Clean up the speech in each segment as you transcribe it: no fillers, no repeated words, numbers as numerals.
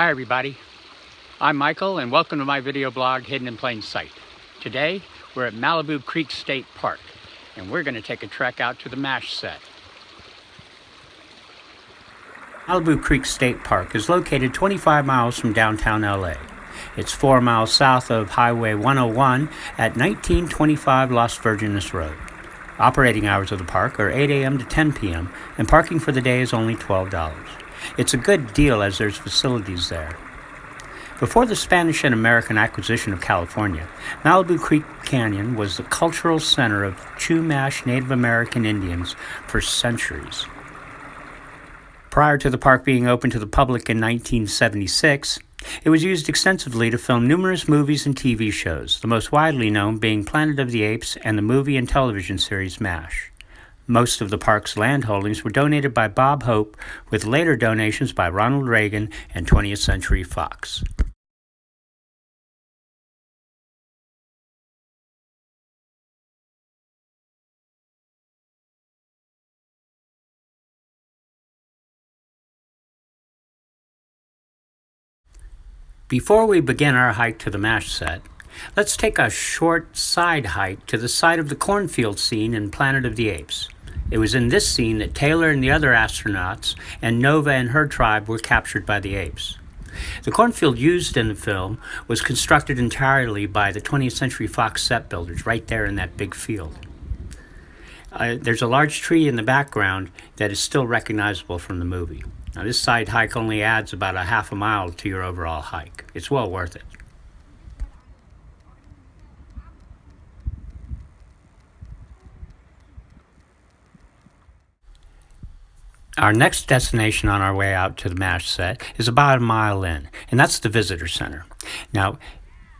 Hi everybody, I'm Michael and welcome to my video blog Hidden in Plain Sight. Today we're at Malibu Creek State Park and we're going to take a trek out to the MASH set. Malibu Creek State Park is located 25 miles from downtown LA. It's 4 miles south of Highway 101 at 1925 Las Virgenes Road. Operating hours of the park are 8 a.m. to 10 p.m. and parking for the day is only $12. It's a good deal as there's facilities there. Before the Spanish and American acquisition of California, Malibu Creek Canyon was the cultural center of Chumash Native American Indians for centuries. Prior to the park being open to the public in 1976, it was used extensively to film numerous movies and TV shows, the most widely known being Planet of the Apes and the movie and television series MASH. Most of the park's land holdings were donated by Bob Hope, with later donations by Ronald Reagan and 20th Century Fox. Before we begin our hike to the MASH set, let's take a short side hike to the site of the cornfield scene in Planet of the Apes. It was in this scene that Taylor and the other astronauts and Nova and her tribe were captured by the apes. The cornfield used in the film was constructed entirely by the 20th Century Fox set builders right there in that big field. There's a large tree in the background that is still recognizable from the movie. Now, this side hike only adds about a half a mile to your overall hike. It's well worth it. Our next destination on our way out to the MASH set is about a mile in, and that's the Visitor Center. Now,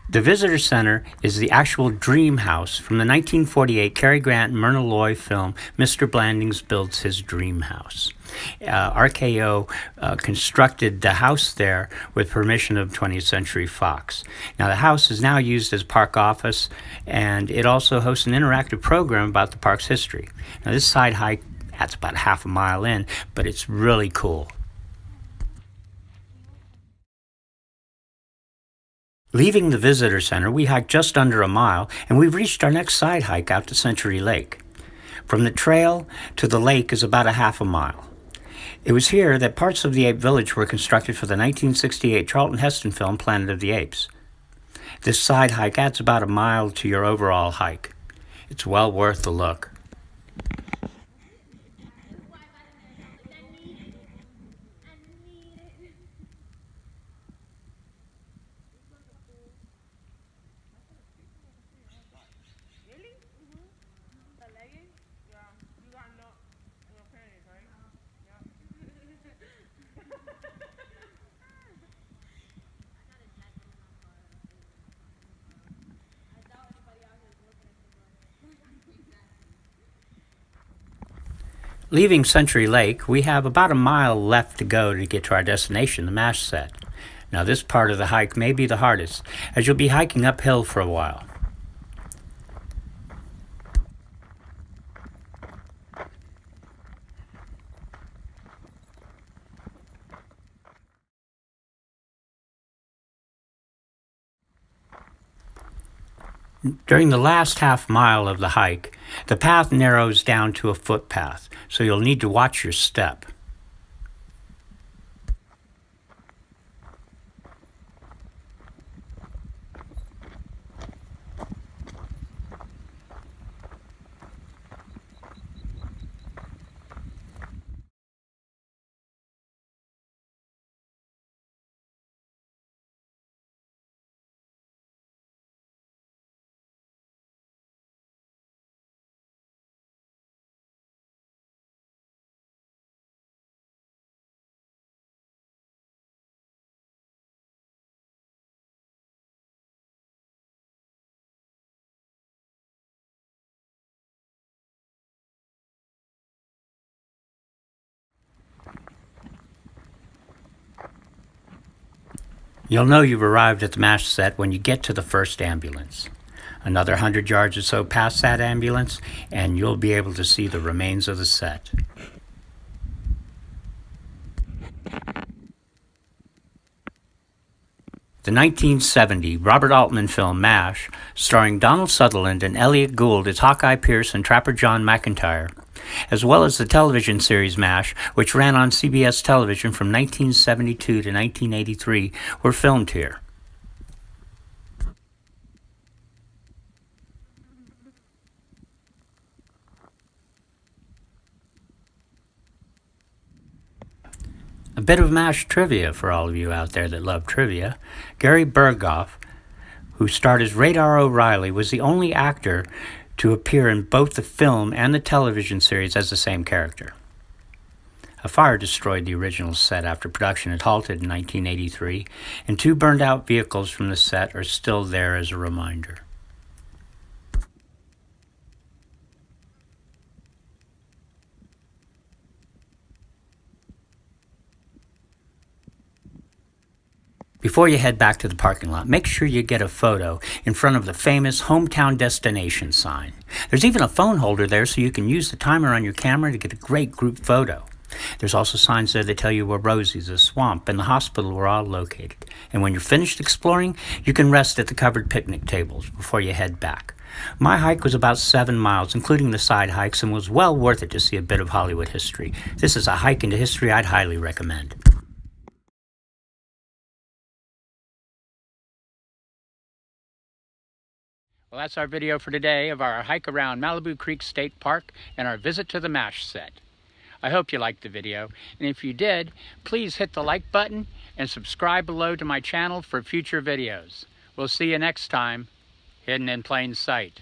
the Visitor Center is the actual dream house from the 1948 Cary Grant and Myrna Loy film, Mr. Blandings Builds His Dream House. RKO constructed the house there with permission of 20th Century Fox. Now, the house is now used as a park office, and it also hosts an interactive program about the park's history. Now, this side hike, that's about half a mile in, but it's really cool. Leaving the Visitor Center, we hiked just under a mile, and we've reached our next side hike out to Century Lake. From the trail to the lake is about a half a mile. It was here that parts of the Ape Village were constructed for the 1968 Charlton Heston film Planet of the Apes. This side hike adds about a mile to your overall hike. It's well worth the look. Leaving Century Lake, we have about a mile left to go to get to our destination, the MASH set. Now, this part of the hike may be the hardest, as you'll be hiking uphill for a while. During the last half mile of the hike, the path narrows down to a footpath, so you'll need to watch your step. You'll know you've arrived at the MASH set when you get to the first ambulance. Another 100 yards or so past that ambulance, and you'll be able to see the remains of the set. The 1970 Robert Altman film MASH, starring Donald Sutherland and Elliot Gould as Hawkeye Pierce and Trapper John McIntyre, as well as the television series MASH, which ran on CBS television from 1972 to 1983, were filmed here. A bit of MASH trivia for all of you out there that love trivia. Gary Burghoff, who starred as Radar O'Reilly, was the only actor to appear in both the film and the television series as the same character. A fire destroyed the original set after production had halted in 1983, and 2 burned-out vehicles from the set are still there as a reminder. Before you head back to the parking lot, make sure you get a photo in front of the famous Hometown Destination sign. There's even a phone holder there so you can use the timer on your camera to get a great group photo. There's also signs there that tell you where Rosie's, the swamp, and the hospital were all located. And when you're finished exploring, you can rest at the covered picnic tables before you head back. My hike was about 7 miles, including the side hikes, and was well worth it to see a bit of Hollywood history. This is a hike into history I'd highly recommend. Well, that's our video for today of our hike around Malibu Creek State Park and our visit to the MASH set. I hope you liked the video, and if you did, please hit the like button and subscribe below to my channel for future videos. We'll see you next time, hidden in plain sight.